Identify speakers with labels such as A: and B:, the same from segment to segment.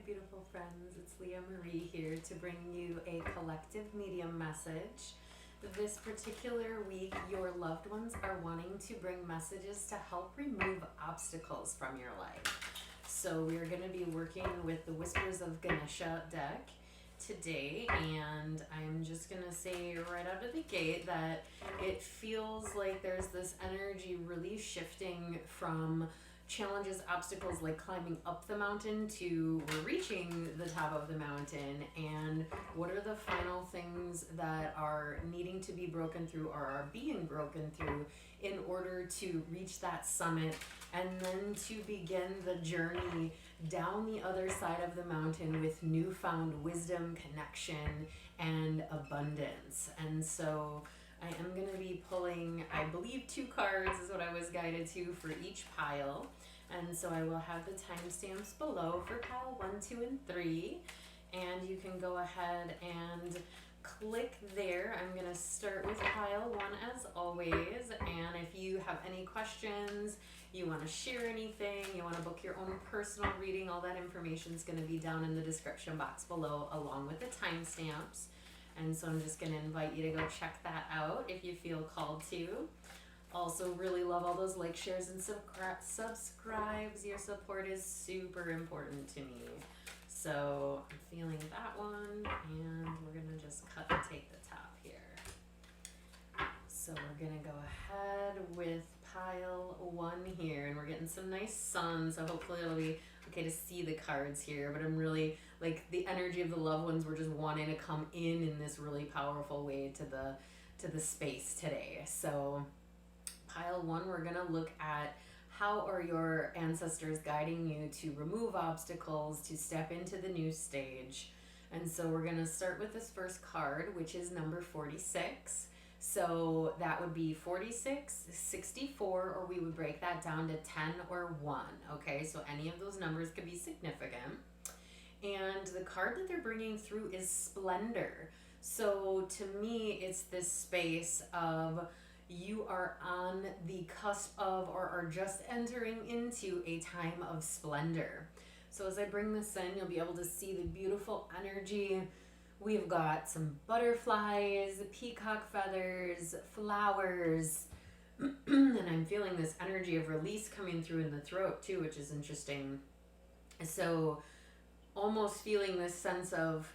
A: beautiful friends. It's Leah Marie here to bring you a collective medium message. This particular week, your loved ones are wanting to bring messages to help remove obstacles from your life. So we're going to be working with the Whispers of Ganesha deck today, and I'm just going to say right out of the gate that it feels like there's this energy really shifting from challenges, obstacles like climbing up the mountain to we're reaching the top of the mountain, and what are the final things that are needing to be broken through or are being broken through in order to reach that summit and then to begin the journey down the other side of the mountain with newfound wisdom, connection, and abundance. And so I am going to be pulling, I believe, 2 cards is what I was guided to for each pile. And so I will have the timestamps below for pile 1, 2, and 3. And you can go ahead and click there. I'm going to start with pile 1 as always. And if you have any questions, you want to share anything, you want to book your own personal reading, all that information is going to be down in the description box below along with the timestamps. And so I'm just going to invite you to go check that out if you feel called to. Also, really love all those likes, shares, and subscribes. Your support is super important to me. So I'm feeling that one, and we're going to just cut and take the top here. So we're going to go ahead with pile 1 here, and we're getting some nice sun, so hopefully it'll be okay to see the cards here, but I'm really like the energy of the loved ones. We're just wanting to come in this really powerful way to the space today. So pile 1, we're going to look at how are your ancestors guiding you to remove obstacles, to step into the new stage. And so we're going to start with this first card, which is number 46. So that would be 46, 64, or we would break that down to 10 or 1. Okay, so any of those numbers could be significant. And the card that they're bringing through is splendor. So to me, it's this space of you are on the cusp of or are just entering into a time of splendor. So as I bring this in, you'll be able to see the beautiful energy. We've got some butterflies, peacock feathers, flowers, and I'm feeling this energy of release coming through in the throat too, which is interesting. So almost feeling this sense of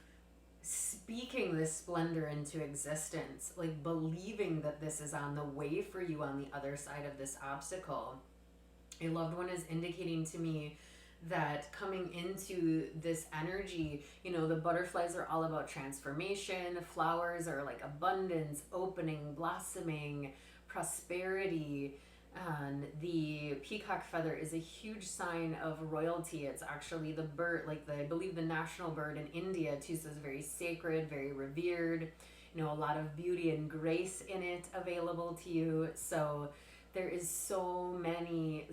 A: speaking this splendor into existence, like believing that this is on the way for you on the other side of this obstacle. A loved one is indicating to me that coming into this energy, you know, the butterflies are all about transformation, flowers are like abundance, opening, blossoming, prosperity, and the peacock feather is a huge sign of royalty. It's actually the bird, like I believe the national bird in India too, so it's very sacred, very revered, you know, a lot of beauty and grace in it available to you. So there is so many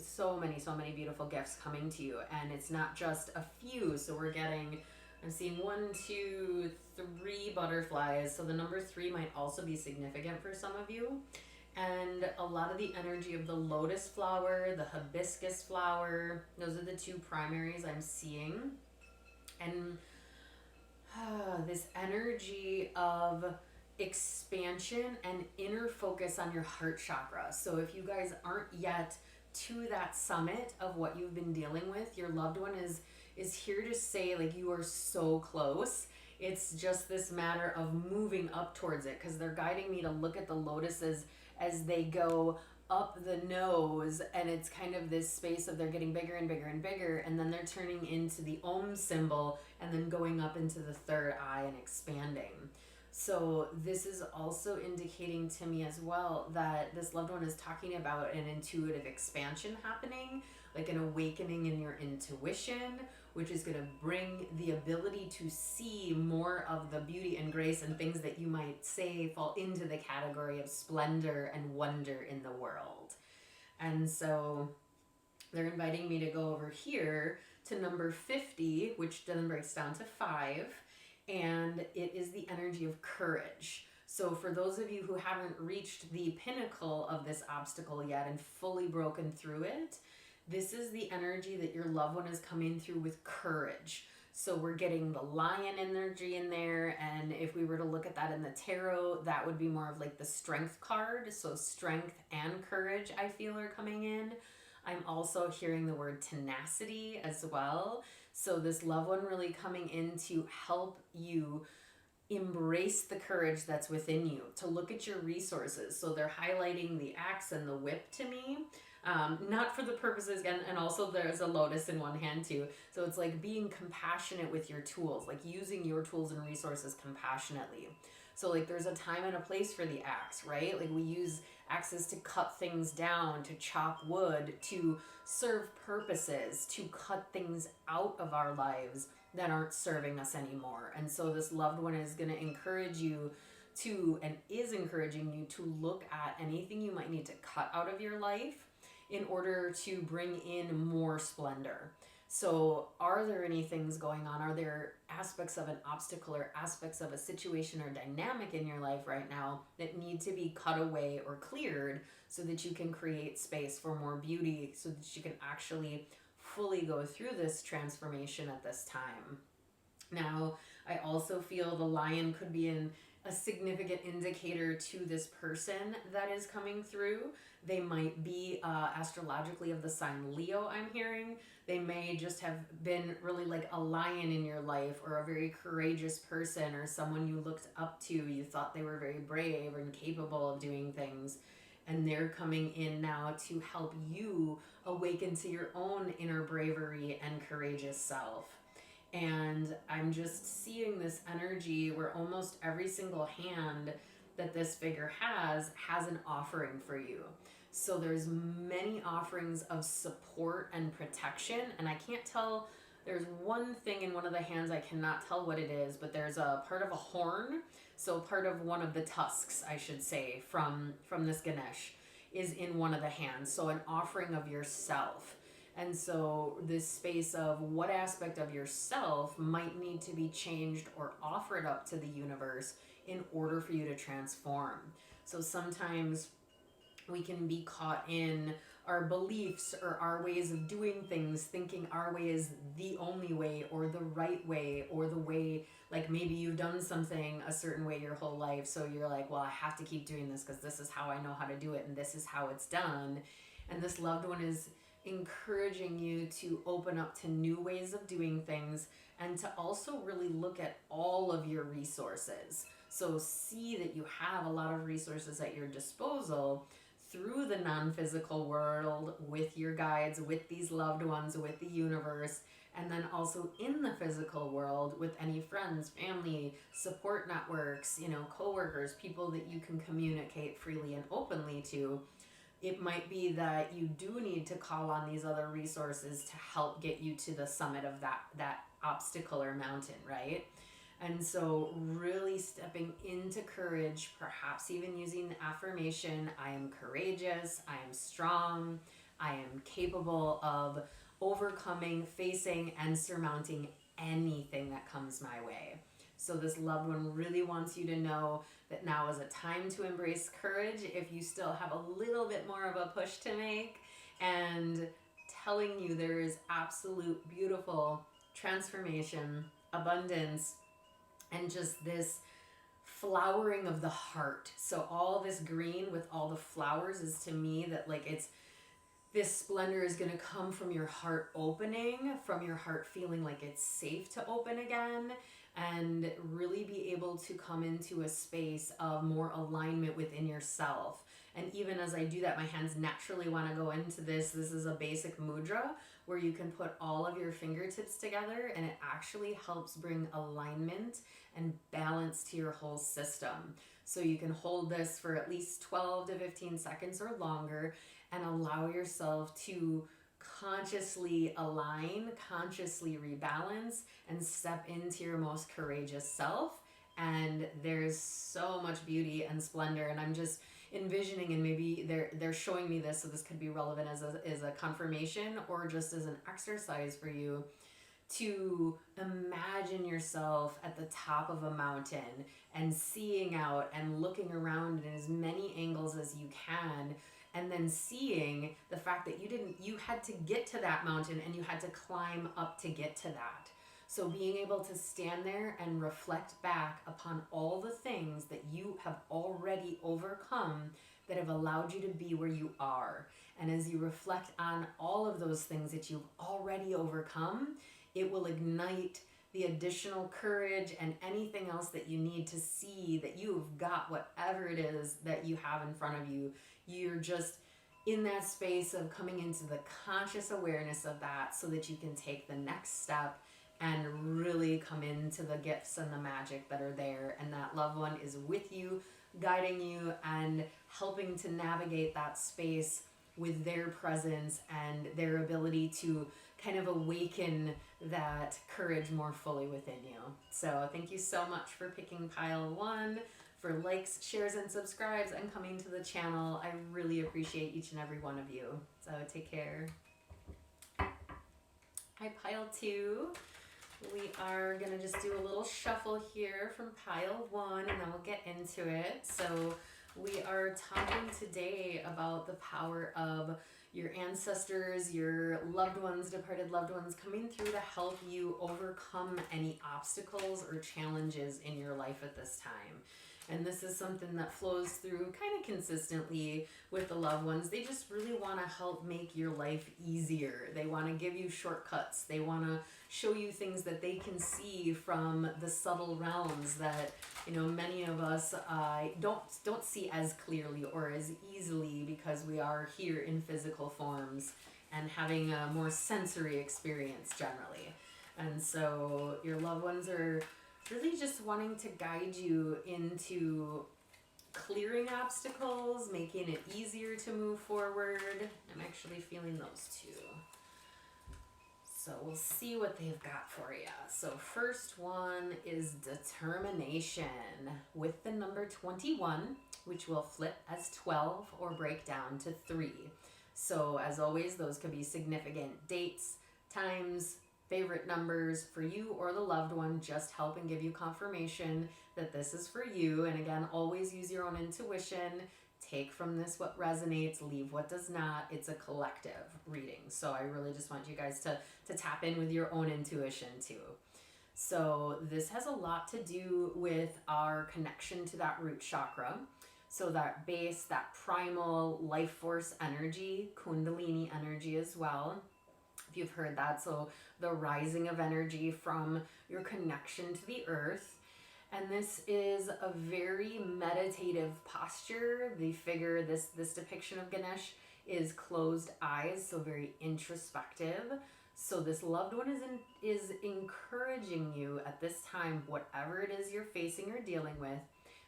A: beautiful gifts coming to you, and it's not just a few. So we're getting, I'm seeing 1, 2, 3 butterflies. So the number 3 might also be significant for some of you. And a lot of the energy of the lotus flower, the hibiscus flower, those are the 2 primaries I'm seeing. And this energy of expansion and inner focus on your heart chakra. So if you guys aren't yet to that summit of what you've been dealing with, your loved one is here to say, like, you are so close. It's just this matter of moving up towards it, because they're guiding me to look at the lotuses as they go up the nose, and it's kind of this space of they're getting bigger and bigger and bigger, and then they're turning into the Om symbol and then going up into the 3rd eye and expanding. So this is also indicating to me as well that this loved one is talking about an intuitive expansion happening, like an awakening in your intuition, which is going to bring the ability to see more of the beauty and grace and things that you might say fall into the category of splendor and wonder in the world. And so they're inviting me to go over here to number 50, which then breaks down to 5. And it is the energy of courage. So for those of you who haven't reached the pinnacle of this obstacle yet and fully broken through it, this is the energy that your loved one is coming through with courage. So we're getting the lion energy in there. And if we were to look at that in the tarot, that would be more of like the strength card. So strength and courage, I feel, are coming in. I'm also hearing the word tenacity as well. So this loved one really coming in to help you embrace the courage that's within you, to look at your resources. So they're highlighting the axe and the whip to me. Not for the purposes, and also there's a lotus in one hand too. So it's like being compassionate with your tools, like using your tools and resources compassionately. So like there's a time and a place for the axe, right? Like we use axes to cut things down, to chop wood, to serve purposes, to cut things out of our lives that aren't serving us anymore. And so this loved one is going to encourage you to, and is encouraging you to look at anything you might need to cut out of your life in order to bring in more splendor. So are there any things going on? Are there aspects of an obstacle or aspects of a situation or dynamic in your life right now that need to be cut away or cleared so that you can create space for more beauty, so that you can actually fully go through this transformation at this time? Now, I also feel the lion could be a significant indicator to this person that is coming through. They might be astrologically of the sign Leo, I'm hearing. They may just have been really like a lion in your life, or a very courageous person, or someone you looked up to. You thought they were very brave and capable of doing things. And they're coming in now to help you awaken to your own inner bravery and courageous self. And I'm just seeing this energy where almost every single hand that this figure has an offering for you. So there's many offerings of support and protection. And I can't tell, there's one thing in one of the hands, I cannot tell what it is, but there's a part of a horn. So part of one of the tusks, I should say, from this Ganesh is in one of the hands. So an offering of yourself. And so this space of what aspect of yourself might need to be changed or offered up to the universe in order for you to transform. So sometimes we can be caught in our beliefs or our ways of doing things, thinking our way is the only way or the right way, or the way, like maybe you've done something a certain way your whole life. So you're like, well, I have to keep doing this because this is how I know how to do it and this is how it's done. And this loved one is encouraging you to open up to new ways of doing things, and to also really look at all of your resources. So see that you have a lot of resources at your disposal through the non-physical world, with your guides, with these loved ones, with the universe, and then also in the physical world with any friends, family, support networks, coworkers, people that you can communicate freely and openly to. It might be that you do need to call on these other resources to help get you to the summit of that obstacle or mountain, right? And so really stepping into courage, perhaps even using the affirmation, I am courageous, I am strong, I am capable of overcoming, facing, and surmounting anything that comes my way. So this loved one really wants you to know that now is a time to embrace courage if you still have a little bit more of a push to make, and telling you there is absolute beautiful transformation, abundance, and just this flowering of the heart. So all this green with all the flowers is to me that like it's, this splendor is going to come from your heart opening, from your heart feeling like it's safe to open again, and really be able to come into a space of more alignment within yourself. And even as I do that, my hands naturally want to go into this. This is a basic mudra where you can put all of your fingertips together, and it actually helps bring alignment and balance to your whole system. So you can hold this for at least 12 to 15 seconds or longer and allow yourself to consciously align, consciously rebalance, and step into your most courageous self. And there's so much beauty and splendor, and I'm just envisioning, and maybe they're showing me this, so this could be relevant as a confirmation or just as an exercise for you to imagine yourself at the top of a mountain and seeing out and looking around in as many angles as you can, and then seeing the fact that you had to get to that mountain and you had to climb up to get to that. So being able to stand there and reflect back upon all the things that you have already overcome that have allowed you to be where you are. And as you reflect on all of those things that you've already overcome, it will ignite the additional courage and anything else that you need to see that you've got, whatever it is that you have in front of you. You're just in that space of coming into the conscious awareness of that so that you can take the next step and really come into the gifts and the magic that are there. And that loved one is with you, guiding you, and helping to navigate that space with their presence and their ability to kind of awaken that courage more fully within you. So thank you so much for picking pile 1, for likes, shares, and subscribes, and coming to the channel. I really appreciate each and every one of you. So take care. Hi, pile 2. We are going to just do a little shuffle here from pile 1, and then we'll get into it. So we are talking today about the power of your ancestors, your loved ones, departed loved ones, coming through to help you overcome any obstacles or challenges in your life at this time. And this is something that flows through kind of consistently with the loved ones. They just really want to help make your life easier. They want to give you shortcuts. They want to show you things that they can see from the subtle realms that, you know, many of us don't see as clearly or as easily because we are here in physical forms and having a more sensory experience generally. And so your loved ones are really just wanting to guide you into clearing obstacles, making it easier to move forward. I'm actually feeling those too. So we'll see what they've got for you. So first one is determination with the number 21, which will flip as 12 or break down to 3. So as always, those could be significant dates, times, favorite numbers for you or the loved one. Just help and give you confirmation that this is for you. And again, always use your own intuition. Take from this what resonates, leave what does not. It's a collective reading. So I really just want you guys to tap in with your own intuition too. So this has a lot to do with our connection to that root chakra. So that base, that primal life force energy, kundalini energy as well. If you've heard that, so the rising of energy from your connection to the earth. And this is a very meditative posture. The figure, this depiction of Ganesh is closed eyes, so very introspective. So this loved one is encouraging you at this time, whatever it is you're facing or dealing with,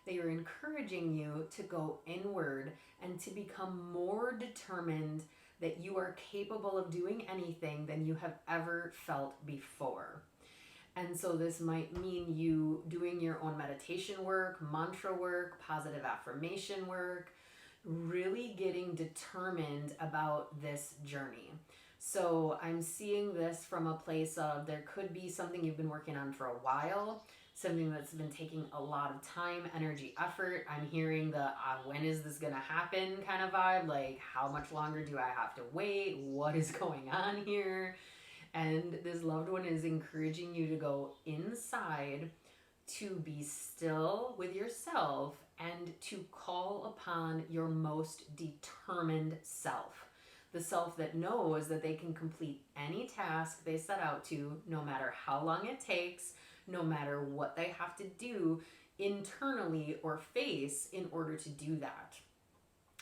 A: they are encouraging you to go inward and to become more determined that you are capable of doing anything than you have ever felt before. And so this might mean you doing your own meditation work, mantra work, positive affirmation work, really getting determined about this journey. So I'm seeing this from a place of there could be something you've been working on for a while, something that's been taking a lot of time, energy, effort. I'm hearing the when is this gonna happen kind of vibe, like how much longer do I have to wait? What is going on here? And this loved one is encouraging you to go inside, to be still with yourself, and to call upon your most determined self. The self that knows that they can complete any task they set out to, no matter how long it takes, no matter what they have to do internally or face in order to do that.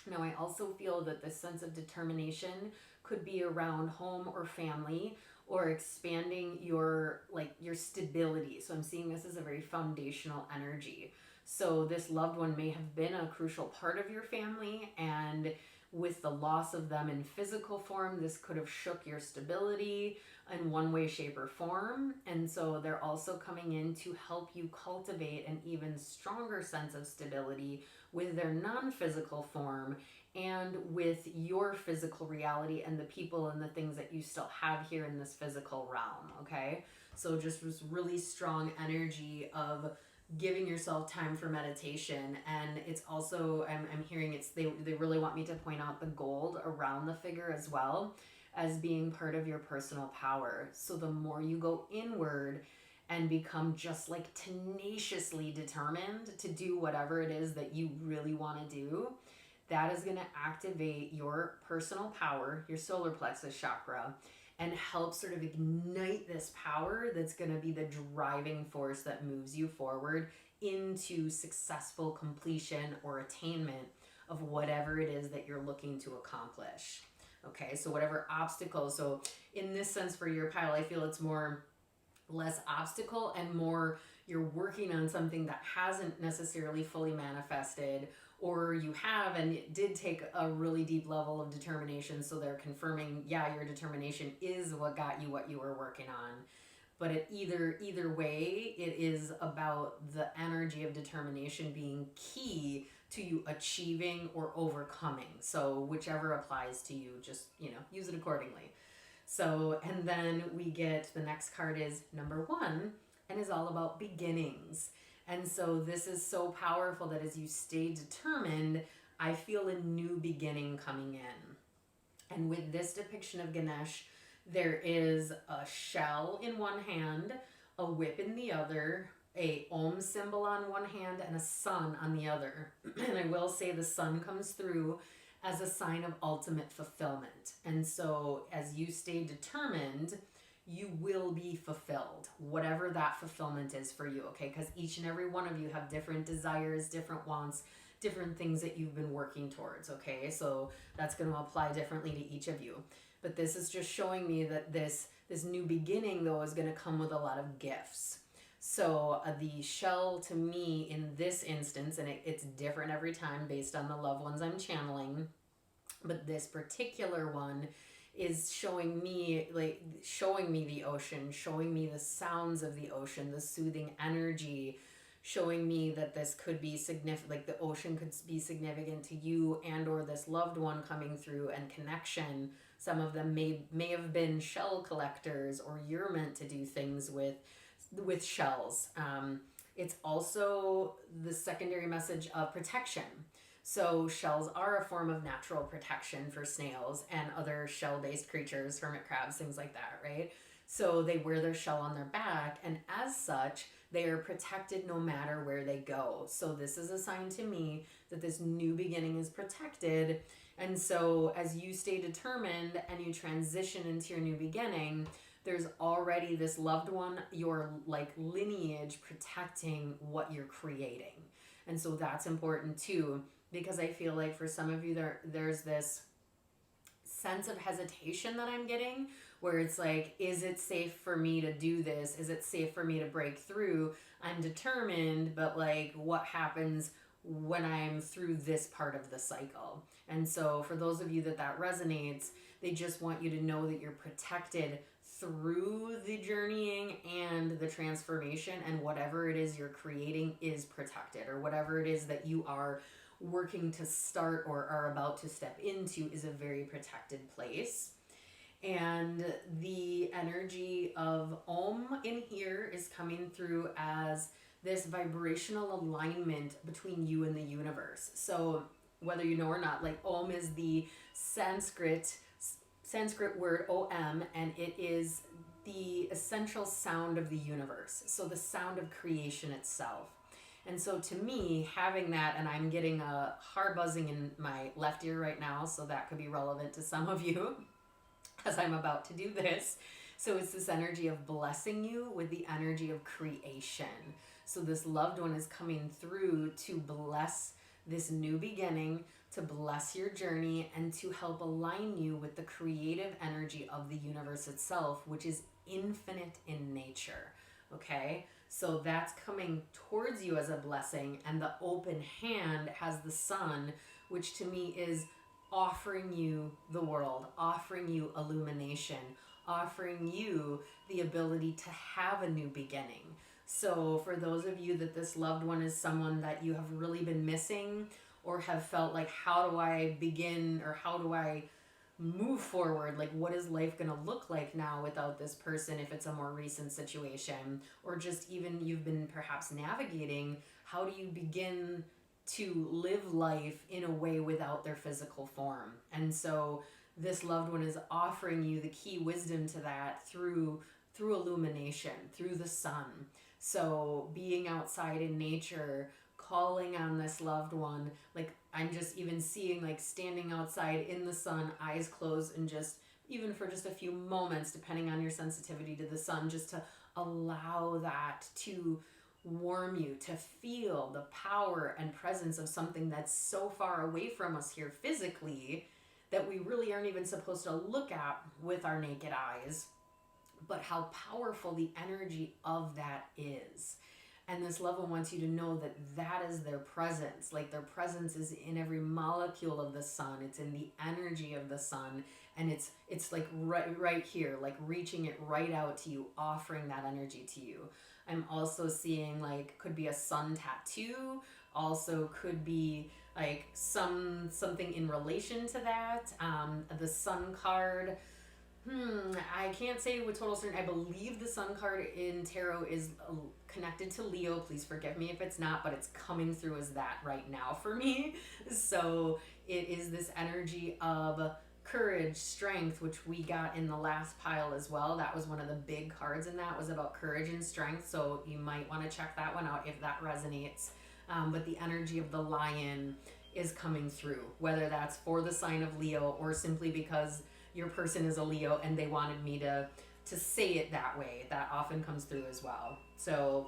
A: Now, I also feel that this sense of determination could be around home or family, or expanding your stability. So I'm seeing this as a very foundational energy. So this loved one may have been a crucial part of your family, and with the loss of them in physical form, this could have shook your stability in one way, shape, or form. And so they're also coming in to help you cultivate an even stronger sense of stability with their non-physical form and with your physical reality and the people and the things that you still have here in this physical realm, okay? So just this really strong energy of giving yourself time for meditation. And it's also, I'm hearing they really want me to point out the gold around the figure as well, as being part of your personal power. So the more you go inward and become just like tenaciously determined to do whatever it is that you really want to do, that is going to activate your personal power, your solar plexus chakra, and help sort of ignite this power that's going to be the driving force that moves you forward into successful completion or attainment of whatever it is that you're looking to accomplish. Okay, so whatever obstacle. So in this sense for your pile, I feel it's more less obstacle and more you're working on something that hasn't necessarily fully manifested, or you have and it did take a really deep level of determination, so they're confirming, yeah, your determination is what got you what you were working on. But either way, it is about the energy of determination being key to you achieving or overcoming. So whichever applies to you, just, use it accordingly. So, and then we get the next card is number 1 and is all about beginnings. And so this is so powerful that as you stay determined, I feel a new beginning coming in. And with this depiction of Ganesh, there is a shell in one hand, a whip in the other, a Om symbol on one hand, and a sun on the other. And I will say the sun comes through as a sign of ultimate fulfillment. And so as you stay determined, you will be fulfilled, whatever that fulfillment is for you, okay? Because each and every one of you have different desires, different wants, different things that you've been working towards, okay? So that's going to apply differently to each of you. But this is just showing me that this new beginning, though, is going to come with a lot of gifts. So the shell to me in this instance, and it's different every time based on the loved ones I'm channeling, but this particular one is showing me the ocean, showing me the sounds of the ocean, the soothing energy, showing me that this could be significant, like the ocean could be significant to you and or this loved one coming through and connection. Some of them may have been shell collectors, or you're meant to do things with shells. It's also the secondary message of protection. So shells are a form of natural protection for snails and other shell-based creatures, hermit crabs, things like that, right? So they wear their shell on their back, and as such, they are protected no matter where they go. So this is a sign to me that this new beginning is protected. And so as you stay determined and you transition into your new beginning, there's already this loved one, your lineage protecting what you're creating. And so that's important too, because I feel like for some of you there's this sense of hesitation that I'm getting, where it's like, is it safe for me to do this? Is it safe for me to break through? I'm determined, but what happens when I'm through this part of the cycle? And so for those of you that resonates, they just want you to know that you're protected through the journeying and the transformation, and whatever it is you're creating is protected, or whatever it is that you are working to start or are about to step into is a very protected place. And the energy of Om in here is coming through as this vibrational alignment between you and the universe. So whether you know or not, Om is the Sanskrit word Om, and it is the essential sound of the universe. So the sound of creation itself. And so to me, having that, and I'm getting a heart buzzing in my left ear right now, so that could be relevant to some of you as I'm about to do this. So it's this energy of blessing you with the energy of creation. So this loved one is coming through to bless this new beginning, to bless your journey, and to help align you with the creative energy of the universe itself, which is infinite in nature. Okay? So that's coming towards you as a blessing, and the open hand has the sun, which to me is offering you the world, offering you illumination, offering you the ability to have a new beginning. So for those of you that this loved one is someone that you have really been missing, or have felt like, how do I begin, or how do I move forward? What is life going to look like now without this person, if it's a more recent situation, or just even you've been perhaps navigating, how do you begin to live life in a way without their physical form? And so this loved one is offering you the key wisdom to that through illumination, through the sun. So being outside in nature, calling on this loved one, like I'm just even seeing like standing outside in the sun, eyes closed, and just even for just a few moments, depending on your sensitivity to the sun, just to allow that to warm you, to feel the power and presence of something that's so far away from us here physically that we really aren't even supposed to look at with our naked eyes, but how powerful the energy of that is. And this level wants you to know that that is their presence. Like their presence is in every molecule of the sun. It's in the energy of the sun. And it's like right here, like reaching it right out to you, offering that energy to you. I'm also seeing like could be a sun tattoo. Also could be like something in relation to that. The sun card. I can't say with total certainty. I believe the sun card in tarot is connected to Leo. Please forgive me if it's not, but it's coming through as that right now for me. So it is this energy of courage, strength, which we got in the last pile as well. That was one of the big cards in that, was about courage and strength. So you might want to check that one out if that resonates. But the energy of the lion is coming through, whether that's for the sign of Leo or simply because your person is a Leo and they wanted me to say it that way. That often comes through as well. So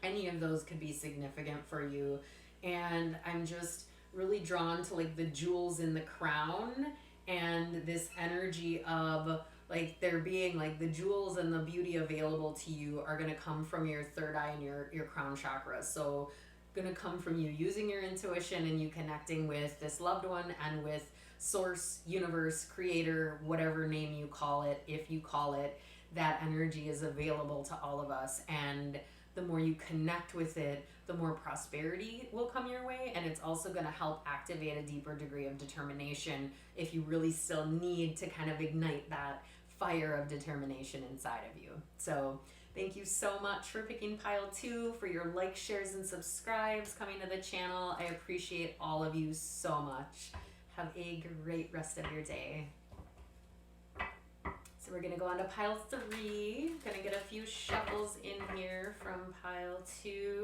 A: any of those could be significant for you. And I'm just really drawn to like the jewels in the crown and this energy of like there being like the jewels and the beauty available to you are going to come from your third eye and your crown chakra. So going to come from you using your intuition and you connecting with this loved one and with source, universe, creator, whatever name you call it. If you call it, that energy is available to all of us. And the more you connect with it, the more prosperity will come your way. And it's also going to help activate a deeper degree of determination if you really still need to kind of ignite that fire of determination inside of you. So thank you so much for picking pile 2, for your likes, shares, and subscribes coming to the channel. I appreciate all of you so much. Have a great rest of your day. So we're going to go on to pile 3. Going to get a few shuffles in here from pile 2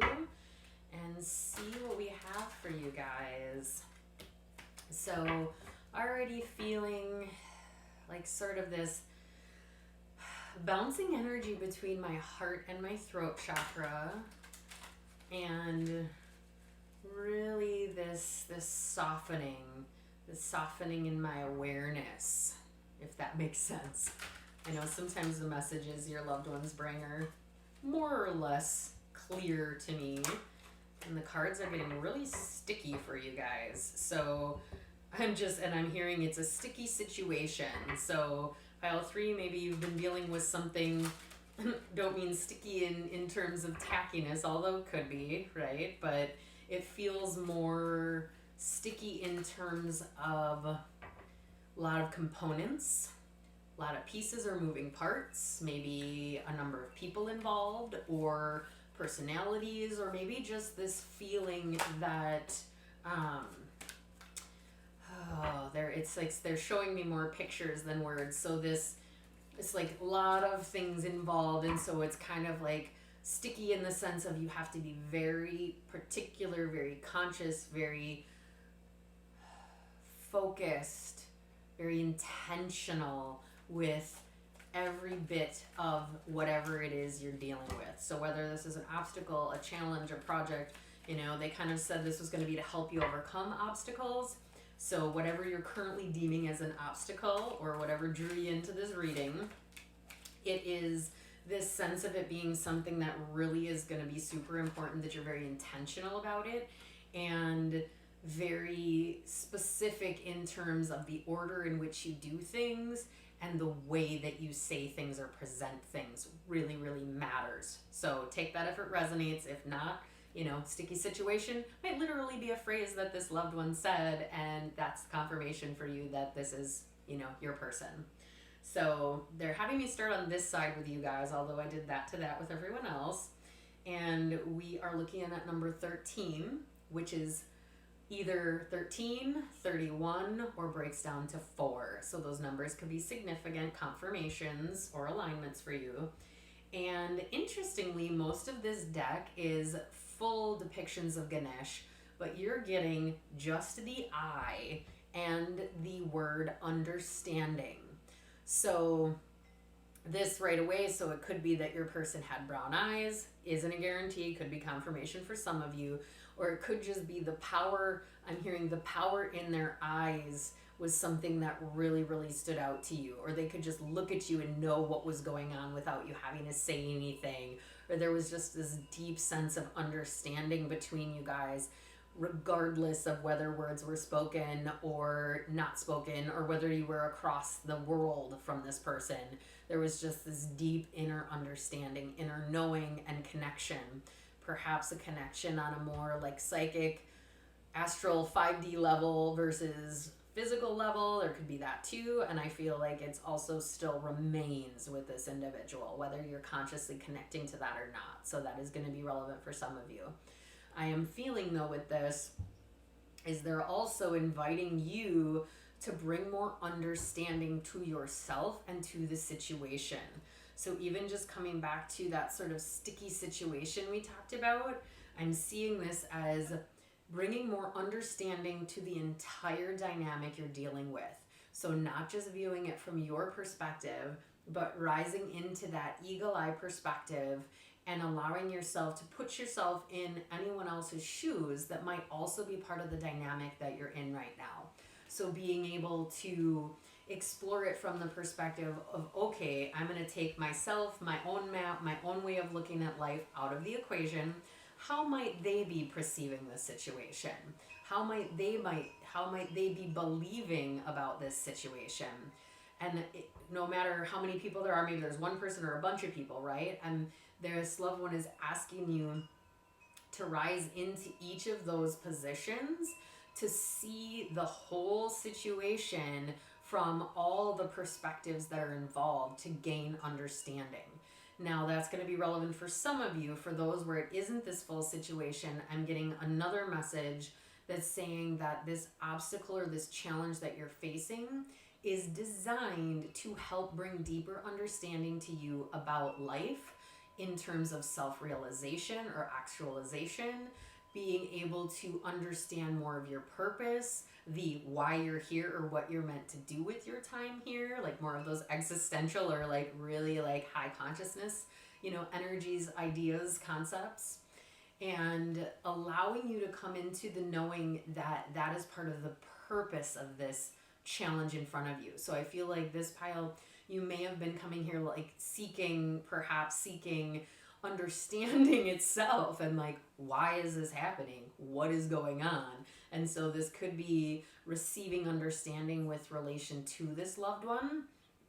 A: and see what we have for you guys. So already feeling like sort of this bouncing energy between my heart and my throat chakra, and really this softening in my awareness, if that makes sense. I know sometimes the messages your loved ones bring are more or less clear to me, and the cards are getting really sticky for you guys. So I'm hearing it's a sticky situation. So pile 3, maybe you've been dealing with something, don't mean sticky in terms of tackiness, although it could be, right? But it feels more sticky in terms of a lot of components, a lot of pieces or moving parts, maybe a number of people involved or personalities, or maybe just this feeling that it's like they're showing me more pictures than words. So it's like a lot of things involved, and so it's kind of like sticky in the sense of you have to be very particular, very conscious, very focused, very intentional with every bit of whatever it is you're dealing with. So whether this is an obstacle, a challenge, a project, they kind of said this was going to be to help you overcome obstacles. So whatever you're currently deeming as an obstacle or whatever drew you into this reading, it is this sense of it being something that really is going to be super important, that you're very intentional about it and very specific in terms of the order in which you do things, and the way that you say things or present things really, really matters. So take that if it resonates. If not, sticky situation might literally be a phrase that this loved one said, and that's confirmation for you that this is, your person. So they're having me start on this side with you guys, although I did that to that with everyone else. And we are looking at number 13, which is either 13, 31, or breaks down to 4. So those numbers could be significant confirmations or alignments for you. And interestingly, most of this deck is full depictions of Ganesh, but you're getting just the eye and the word understanding. So this right away, so it could be that your person had brown eyes, isn't a guarantee, could be confirmation for some of you, or it could just be the power. I'm hearing the power in their eyes was something that really, really stood out to you, or they could just look at you and know what was going on without you having to say anything, or there was just this deep sense of understanding between you guys, regardless of whether words were spoken or not spoken, or whether you were across the world from this person. There was just this deep inner understanding, inner knowing and connection. Perhaps a connection on a more like psychic, astral 5D level versus physical level. There could be that too. And I feel like it's also still remains with this individual, whether you're consciously connecting to that or not. So that is going to be relevant for some of you. I am feeling though with this is they're also inviting you to bring more understanding to yourself and to the situation. So even just coming back to that sort of sticky situation we talked about, I'm seeing this as bringing more understanding to the entire dynamic you're dealing with. So not just viewing it from your perspective, but rising into that eagle eye perspective and allowing yourself to put yourself in anyone else's shoes that might also be part of the dynamic that you're in right now. So being able to explore it from the perspective of, okay, I'm going to take myself, my own map, my own way of looking at life out of the equation. How might they be perceiving the situation? How might they be believing about this situation? And no matter how many people there are, maybe there's one person or a bunch of people, right? And this loved one is asking you to rise into each of those positions to see the whole situation from all the perspectives that are involved to gain understanding. Now that's going to be relevant for some of you. For those where it isn't this full situation, I'm getting another message that's saying that this obstacle or this challenge that you're facing is designed to help bring deeper understanding to you about life in terms of self-realization or actualization, being able to understand more of your purpose, the why you're here or what you're meant to do with your time here, like more of those existential or like really like high consciousness, energies, ideas, concepts, and allowing you to come into the knowing that that is part of the purpose of this challenge in front of you. So I feel like this pile, you may have been coming here like seeking understanding itself and like, why is this happening? What is going on? And so this could be receiving understanding with relation to this loved one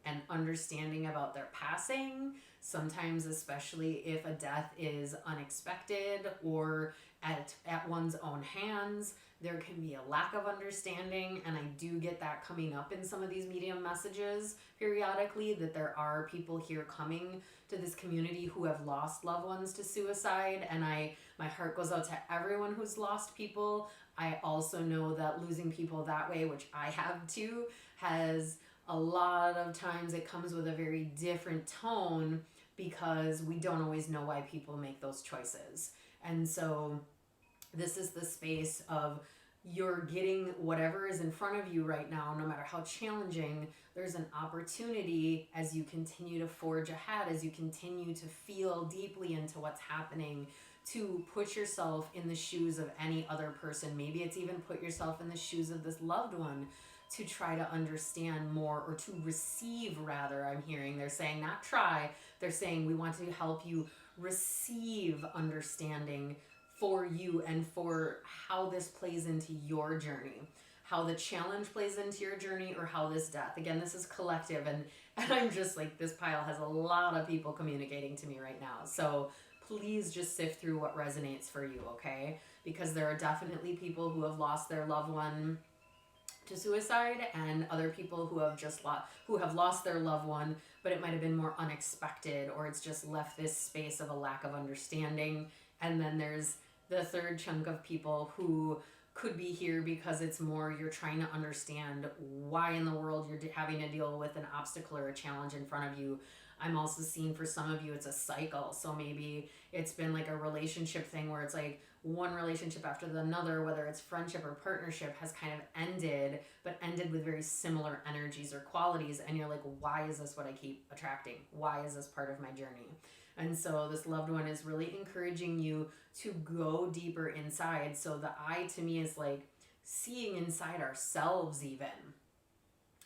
A: and understanding about their passing. Sometimes, especially if a death is unexpected or at one's own hands, there can be a lack of understanding. And I do get that coming up in some of these medium messages periodically, that there are people here coming to this community who have lost loved ones to suicide. And my heart goes out to everyone who's lost people. I also know that losing people that way, which I have too, has a lot of times it comes with a very different tone because we don't always know why people make those choices. And so this is the space of you're getting whatever is in front of you right now, no matter how challenging. There's an opportunity as you continue to forge ahead, as you continue to feel deeply into what's happening, to put yourself in the shoes of any other person. Maybe it's even put yourself in the shoes of this loved one to try to understand more, or to receive rather. I'm hearing they're saying not try, they're saying we want to help you receive understanding for you and for how this plays into your journey, how the challenge plays into your journey, or how this death. Again, this is collective, and I'm just like, this pile has a lot of people communicating to me right now. So please just sift through what resonates for you, okay? Because there are definitely people who have lost their loved one to suicide, and other people who have lost their loved one, but it might have been more unexpected, or it's just left this space of a lack of understanding. And then there's the third chunk of people who could be here because it's more you're trying to understand why in the world you're having to deal with an obstacle or a challenge in front of you. I'm also seeing for some of you it's a cycle. So maybe it's been like a relationship thing where it's like one relationship after another, whether it's friendship or partnership, has kind of ended, but ended with very similar energies or qualities. And you're like, why is this what I keep attracting? Why is this part of my journey? And so this loved one is really encouraging you to go deeper inside. So the eye to me is like seeing inside ourselves even.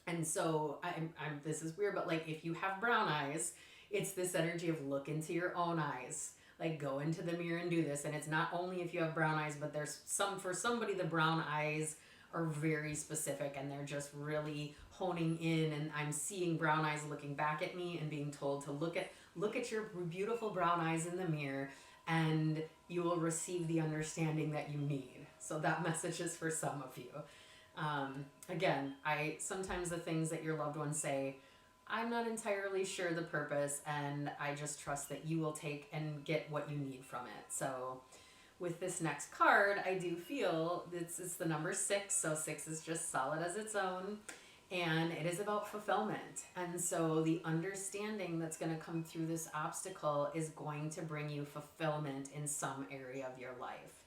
A: And so I'm this is weird, but like if you have brown eyes, it's this energy of look into your own eyes. Like go into the mirror and do this. And it's not only if you have brown eyes, but there's for somebody, the brown eyes are very specific and they're just really honing in. And I'm seeing brown eyes looking back at me and being told to look at your beautiful brown eyes in the mirror, and you will receive the understanding that you need. So that message is for some of you. Again, sometimes the things that your loved ones say, I'm not entirely sure the purpose, and I just trust that you will take and get what you need from it. So with this next card, I do feel this is the number 6. So 6 is just solid as its own, and it is about fulfillment. And so the understanding that's going to come through this obstacle is going to bring you fulfillment in some area of your life.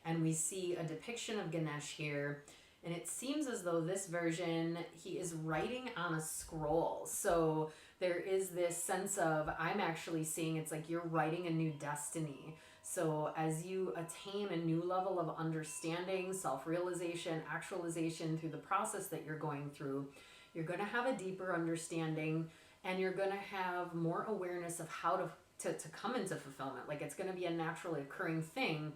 A: And we see a depiction of Ganesh here. And it seems as though this version, he is writing on a scroll. So there is this sense of, I'm actually seeing it's like you're writing a new destiny. So as you attain a new level of understanding, self-realization, actualization through the process that you're going through, you're going to have a deeper understanding, and you're going to have more awareness of how to come into fulfillment. Like it's going to be a naturally occurring thing.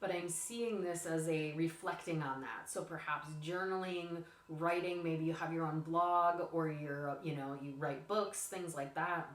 A: But I'm seeing this as a reflecting on that. So perhaps journaling, writing, maybe you have your own blog, or you write books, things like that.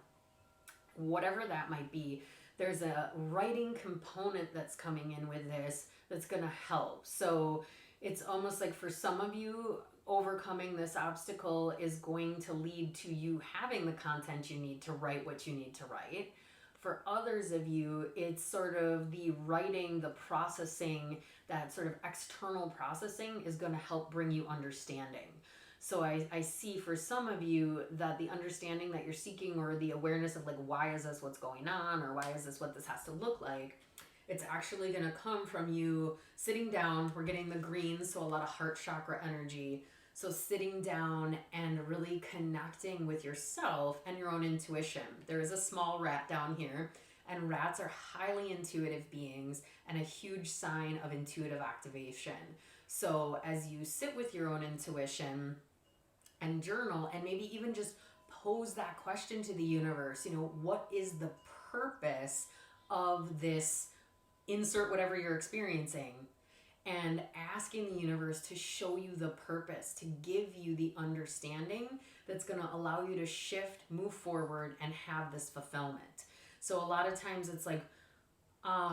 A: Whatever that might be, there's a writing component that's coming in with this that's going to help. So it's almost like for some of you, overcoming this obstacle is going to lead to you having the content you need to write what you need to write. For others of you, it's sort of the writing, the processing, that sort of external processing is going to help bring you understanding. So I see for some of you that the understanding that you're seeking, or the awareness of like, why is this what's going on, or why is this what this has to look like, it's actually going to come from you sitting down. We're getting the green, so a lot of heart chakra energy. So sitting down and really connecting with yourself and your own intuition. There is a small rat down here, and rats are highly intuitive beings and a huge sign of intuitive activation. So as you sit with your own intuition and journal, and maybe even just pose that question to the universe, what is the purpose of this, insert whatever you're experiencing, and asking the universe to show you the purpose, to give you the understanding that's going to allow you to shift, move forward, and have this fulfillment. So a lot of times it's like,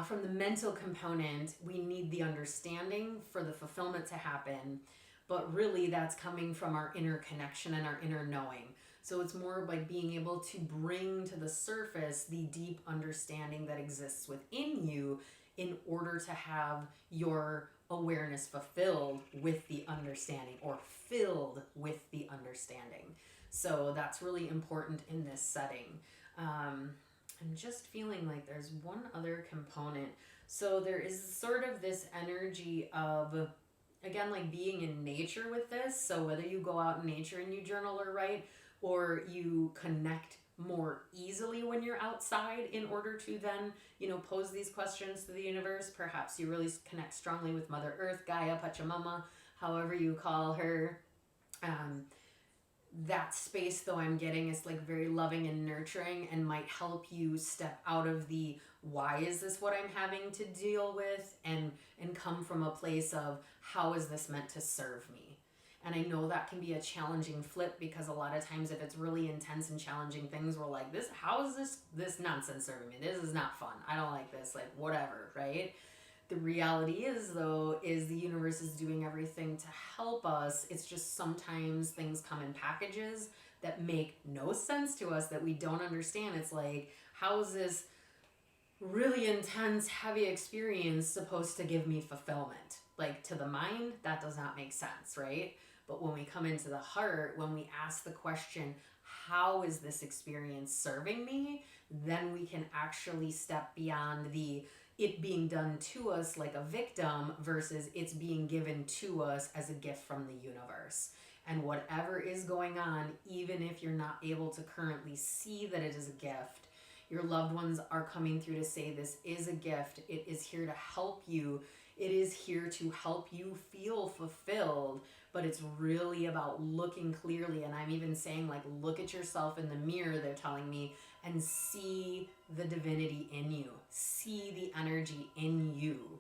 A: from the mental component, we need the understanding for the fulfillment to happen, but really that's coming from our inner connection and our inner knowing. So it's more like being able to bring to the surface the deep understanding that exists within you in order to have your awareness fulfilled with the understanding, or filled with the understanding. So that's really important in this setting. I'm just feeling like there's one other component. So there is sort of this energy of, again, like being in nature with this. So whether you go out in nature and you journal or write, or you connect more easily when you're outside in order to then, pose these questions to the universe. Perhaps you really connect strongly with Mother Earth, Gaia, Pachamama, however you call her. That space, though, I'm getting is like very loving and nurturing, and might help you step out of the why is this what I'm having to deal with, and come from a place of how is this meant to serve me. And I know that can be a challenging flip, because a lot of times if it's really intense and challenging things, we're like, how is this nonsense serving me? This is not fun. I don't like this, like whatever, right? The reality is, though, is the universe is doing everything to help us. It's just sometimes things come in packages that make no sense to us, that we don't understand. It's like, how is this really intense, heavy experience supposed to give me fulfillment? Like to the mind, that does not make sense, right? But when we come into the heart, when we ask the question, how is this experience serving me? Then we can actually step beyond the it being done to us like a victim versus it's being given to us as a gift from the universe. And whatever is going on, even if you're not able to currently see that it is a gift, your loved ones are coming through to say this is a gift. It is here to help you. It is here to help you feel fulfilled. But it's really about looking clearly. And I'm even saying, like, look at yourself in the mirror, they're telling me, and see the divinity in you. See the energy in you.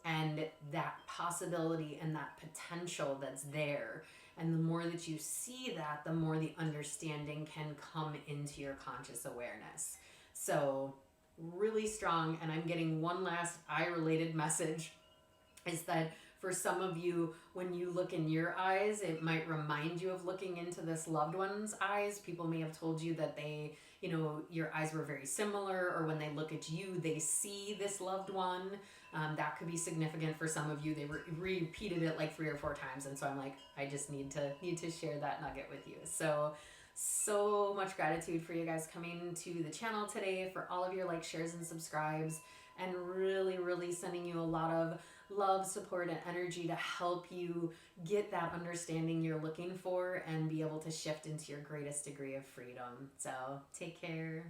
A: And that possibility and that potential that's there. And the more that you see that, the more the understanding can come into your conscious awareness. So really strong. And I'm getting one last eye-related message is that for some of you, when you look in your eyes, it might remind you of looking into this loved one's eyes. People may have told you that they, your eyes were very similar, or when they look at you, they see this loved one. That could be significant for some of you. They repeated it like 3 or 4 times. And so I'm like, I just need to share that nugget with you. So much gratitude for you guys coming to the channel today, for all of your likes, shares, and subscribes, and really, really sending you a lot of love, support, and energy to help you get that understanding you're looking for and be able to shift into your greatest degree of freedom. So take care.